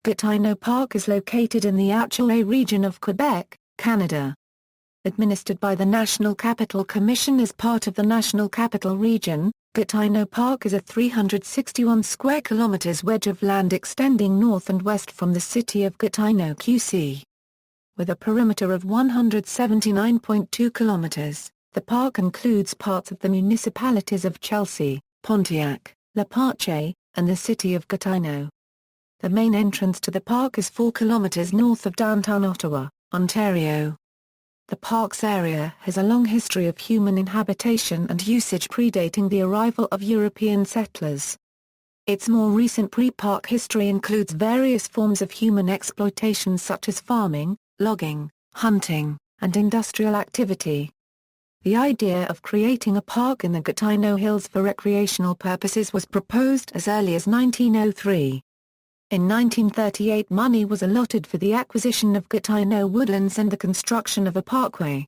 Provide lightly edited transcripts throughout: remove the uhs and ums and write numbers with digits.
Gatineau Park is located in the Outaouais region of Quebec, Canada. Administered by the National Capital Commission as part of the National Capital Region, Gatineau Park is a 361 square kilometres wedge of land extending north and west from the city of Gatineau QC. With a perimeter of 179.2 kilometres, the park includes parts of the municipalities of Chelsea, Pontiac, Pêche, and the City of Gatineau. The main entrance to the park is 4 kilometres north of downtown Ottawa, Ontario. The park's area has a long history of human inhabitation and usage predating the arrival of European settlers. Its more recent pre-park history includes various forms of human exploitation such as farming, logging, hunting, and industrial activity. The idea of creating a park in the Gatineau Hills for recreational purposes was proposed as early as 1903. In 1938 money was allotted for the acquisition of Gatineau woodlands and the construction of a parkway.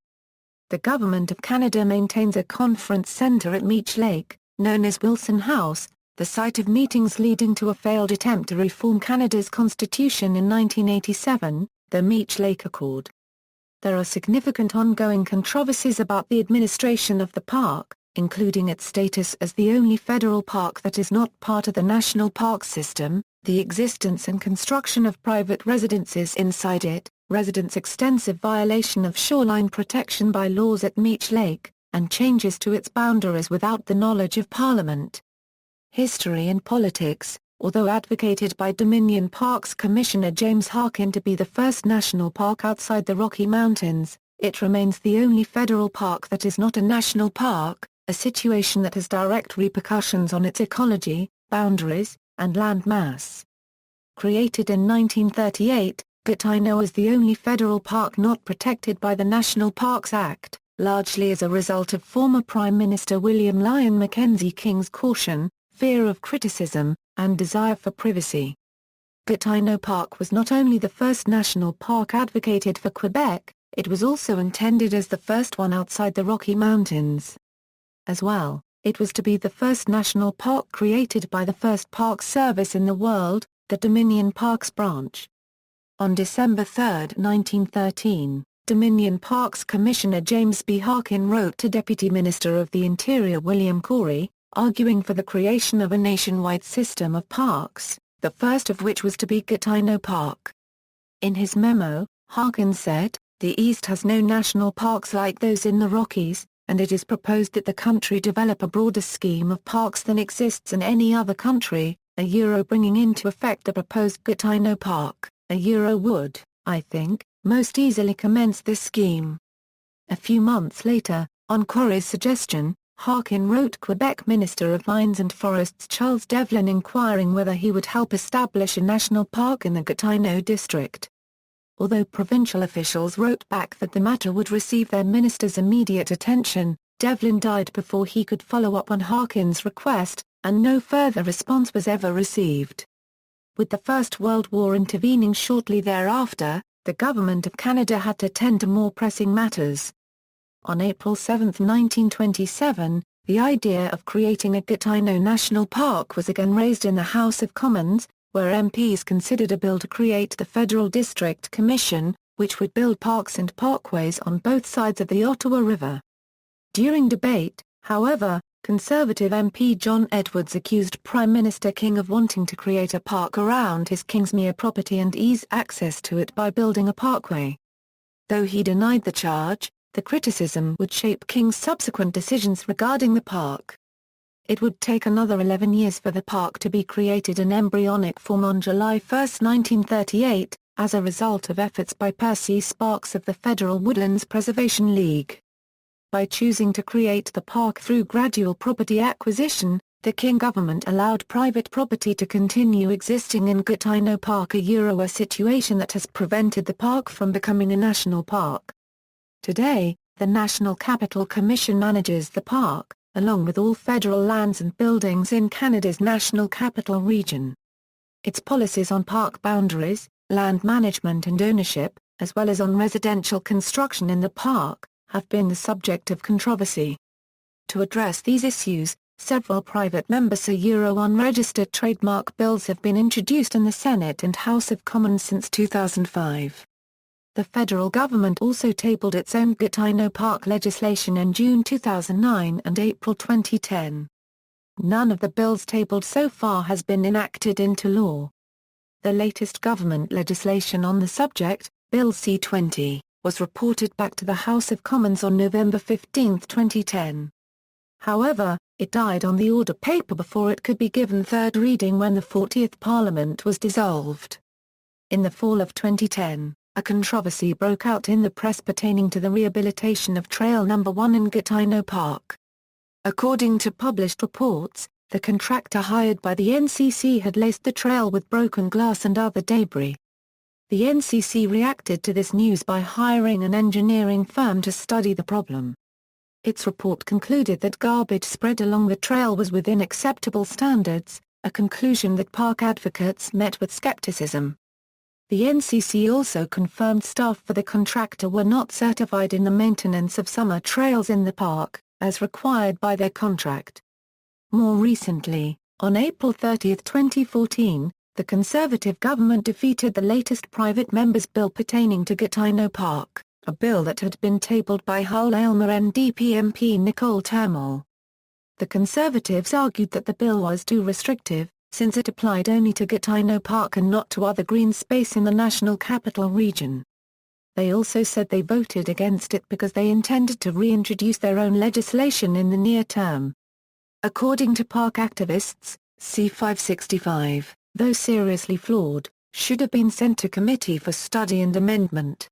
The Government of Canada maintains a conference centre at Meech Lake, known as Wilson House, the site of meetings leading to a failed attempt to reform Canada's constitution in 1987, the Meech Lake Accord. There are significant ongoing controversies about the administration of the park, including its status as the only federal park that is not part of the national park system, the existence and construction of private residences inside it, residents' extensive violation of shoreline protection by laws at Meech Lake, and changes to its boundaries without the knowledge of Parliament. History and politics. Although advocated by Dominion Parks Commissioner James Harkin to be the first national park outside the Rocky Mountains, it remains the only federal park that is not a national park, a situation that has direct repercussions on its ecology, boundaries, and land mass. Created in 1938, Gatineau is the only federal park not protected by the National Parks Act, largely as a result of former Prime Minister William Lyon Mackenzie King's caution, fear of criticism, and desire for privacy. Gatineau Park was not only the first national park advocated for Quebec, it was also intended as the first one outside the Rocky Mountains. As well, it was to be the first national park created by the first park service in the world, the Dominion Parks branch. On December 3, 1913, Dominion Parks Commissioner James B. Harkin wrote to Deputy Minister of the Interior William Corey, arguing for the creation of a nationwide system of parks, the first of which was to be Gatineau Park. In his memo, Harkin said, "The East has no national parks like those in the Rockies, and it is proposed that the country develop a broader scheme of parks than exists in any other country, bringing into effect the proposed Gatineau Park, would, I think, most easily commence this scheme." A few months later, on Corey's suggestion, Harkin wrote Quebec Minister of Mines and Forests Charles Devlin inquiring whether he would help establish a national park in the Gatineau district. Although provincial officials wrote back that the matter would receive their minister's immediate attention, Devlin died before he could follow up on Harkin's request, and no further response was ever received. With the First World War intervening shortly thereafter, the Government of Canada had to tend to more pressing matters. On April 7, 1927, the idea of creating a Gatineau National Park was again raised in the House of Commons, where MPs considered a bill to create the Federal District Commission, which would build parks and parkways on both sides of the Ottawa River. During debate, however, Conservative MP John Edwards accused Prime Minister King of wanting to create a park around his Kingsmere property and ease access to it by building a parkway. Though he denied the charge, the criticism would shape King's subsequent decisions regarding the park. It would take another 11 years for the park to be created in embryonic form on July 1, 1938, as a result of efforts by Percy Sparks of the Federal Woodlands Preservation League. By choosing to create the park through gradual property acquisition, the King government allowed private property to continue existing in Gatineau Park, a situation that has prevented the park from becoming a national park. Today, the National Capital Commission manages the park, along with all federal lands and buildings in Canada's National Capital Region. Its policies on park boundaries, land management and ownership, as well as on residential construction in the park, have been the subject of controversy. To address these issues, Several private members unregistered trademark bills have been introduced in the Senate and House of Commons since 2005. The federal government also tabled its own Gatineau Park legislation in June 2009 and April 2010. None of the bills tabled so far has been enacted into law. The latest government legislation on the subject, Bill C-20, was reported back to the House of Commons on November 15, 2010. However, it died on the order paper before it could be given third reading when the 40th Parliament was dissolved. In the fall of 2010, a controversy broke out in the press pertaining to the rehabilitation of Trail No. 1 in Gatineau Park. According to published reports, the contractor hired by the NCC had laced the trail with broken glass and other debris. The NCC reacted to this news by hiring an engineering firm to study the problem. Its report concluded that garbage spread along the trail was within acceptable standards, a conclusion that park advocates met with skepticism. The NCC also confirmed staff for the contractor were not certified in the maintenance of summer trails in the park, as required by their contract. More recently, on April 30, 2014, the Conservative government defeated the latest private members' bill pertaining to Gatineau Park, a bill that had been tabled by Hull Aylmer NDP MP Nicole Turmel. The Conservatives argued that the bill was too restrictive, since it applied only to Gatineau Park and not to other green space in the National Capital Region. They also said they voted against it because they intended to reintroduce their own legislation in the near term. According to park activists, C-565, though seriously flawed, should have been sent to committee for study and amendment.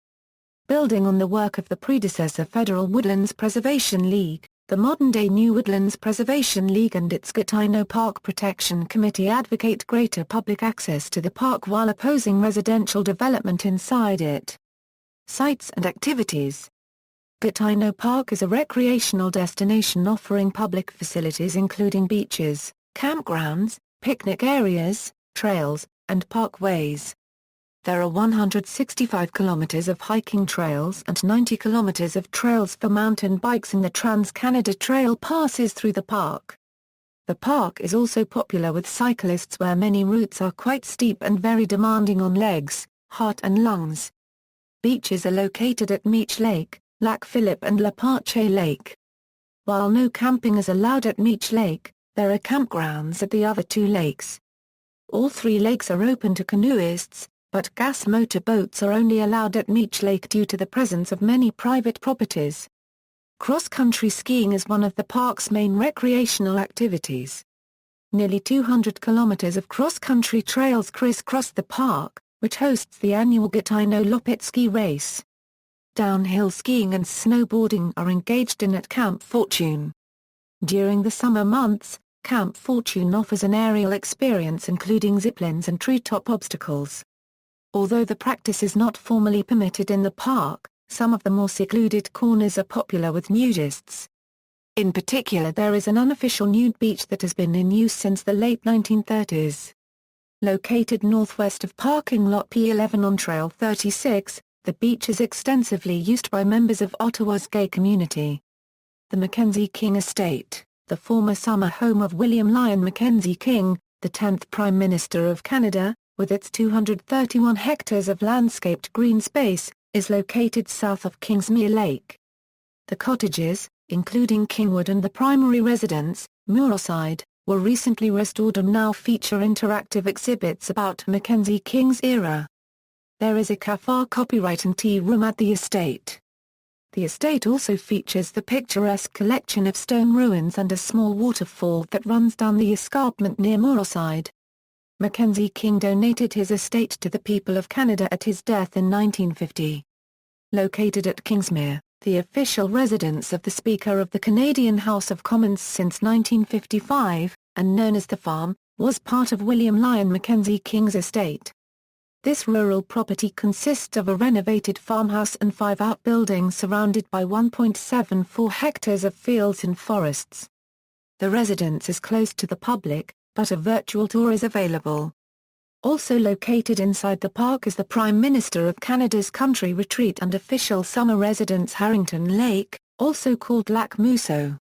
Building on the work of the predecessor Federal Woodlands Preservation League, the modern-day New Woodlands Preservation League and its Gatineau Park Protection Committee advocate greater public access to the park while opposing residential development inside it. Sites and activities. Gatineau Park is a recreational destination offering public facilities including beaches, campgrounds, picnic areas, trails, and parkways. There are 165 kilometers of hiking trails and 90 kilometers of trails for mountain bikes, and the Trans-Canada Trail passes through the park. The park is also popular with cyclists where many routes are quite steep and very demanding on legs, heart and lungs. Beaches are located at Meech Lake, Lac Philippe and La Parche Lake. While no camping is allowed at Meech Lake, there are campgrounds at the other two lakes. All three lakes are open to canoeists, but gas motor boats are only allowed at Meech Lake due to the presence of many private properties. Cross-country skiing is one of the park's main recreational activities. Nearly 200 kilometers of cross-country trails crisscross the park, which hosts the annual Gatineau Lopit ski race. Downhill skiing and snowboarding are engaged in at Camp Fortune. During the summer months, Camp Fortune offers an aerial experience including ziplines and treetop obstacles. Although the practice is not formally permitted in the park, some of the more secluded corners are popular with nudists. In particular, there is an unofficial nude beach that has been in use since the late 1930s. Located northwest of parking lot P11 on Trail 36, the beach is extensively used by members of Ottawa's gay community. The Mackenzie King Estate, the former summer home of William Lyon Mackenzie King, the 10th Prime Minister of Canada, with its 231 hectares of landscaped green space, is located south of Kingsmere Lake. The cottages, including Kingwood and the primary residence, Moorside, were recently restored and now feature interactive exhibits about Mackenzie King's era. There is a cafe, copyright and tea room at the estate. The estate also features the picturesque collection of stone ruins and a small waterfall that runs down the escarpment near Moorside. Mackenzie King donated his estate to the people of Canada at his death in 1950. Located at Kingsmere, the official residence of the Speaker of the Canadian House of Commons since 1955, and known as the Farm, was part of William Lyon Mackenzie King's estate. This rural property consists of a renovated farmhouse and 5 outbuildings surrounded by 1.74 hectares of fields and forests. The residence is closed to the public, but a virtual tour is available. Also located inside the park is the Prime Minister of Canada's country retreat and official summer residence Harrington Lake, also called Lac Musso.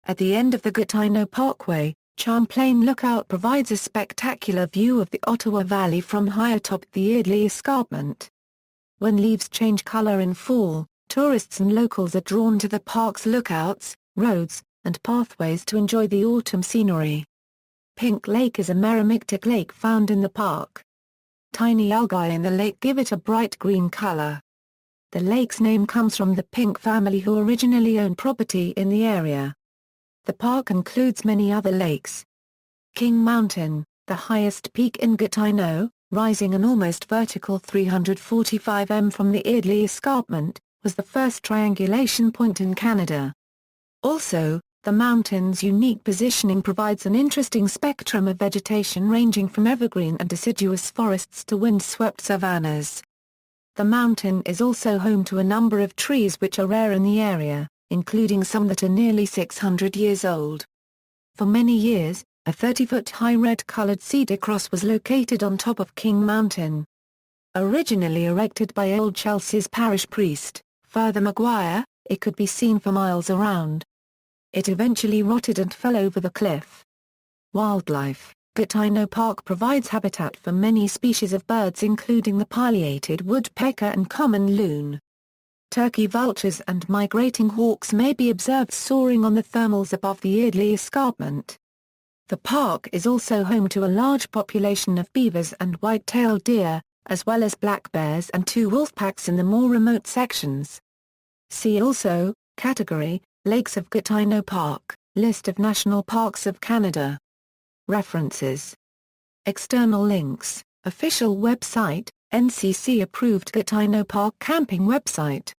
At the end of the Gatineau Parkway, Champlain Lookout provides a spectacular view of the Ottawa Valley from high atop the Eardley Escarpment. When leaves change color in fall, tourists and locals are drawn to the park's lookouts, roads, and pathways to enjoy the autumn scenery. Pink Lake is a meromictic lake found in the park. Tiny algae in the lake give it a bright green color. The lake's name comes from the Pink family who originally owned property in the area. The park includes many other lakes. King Mountain, the highest peak in Gatineau, rising an almost vertical 345 m from the Eardley Escarpment, was the first triangulation point in Canada. Also, the mountain's unique positioning provides an interesting spectrum of vegetation ranging from evergreen and deciduous forests to wind-swept savannas. The mountain is also home to a number of trees which are rare in the area, including some that are nearly 600 years old. For many years, a 30-foot-high red-colored cedar cross was located on top of King Mountain. Originally erected by Old Chelsea's parish priest, Father Maguire, it could be seen for miles around. It eventually rotted and fell over the cliff. Wildlife: Gatineau Park provides habitat for many species of birds including the pileated woodpecker and common loon. Turkey vultures and migrating hawks may be observed soaring on the thermals above the Eardley Escarpment. The park is also home to a large population of beavers and white-tailed deer, as well as black bears and 2 wolf packs in the more remote sections. See also, Category, Lakes of Gatineau Park, List of National Parks of Canada. References. External links, Official website, NCC-approved Gatineau Park camping website.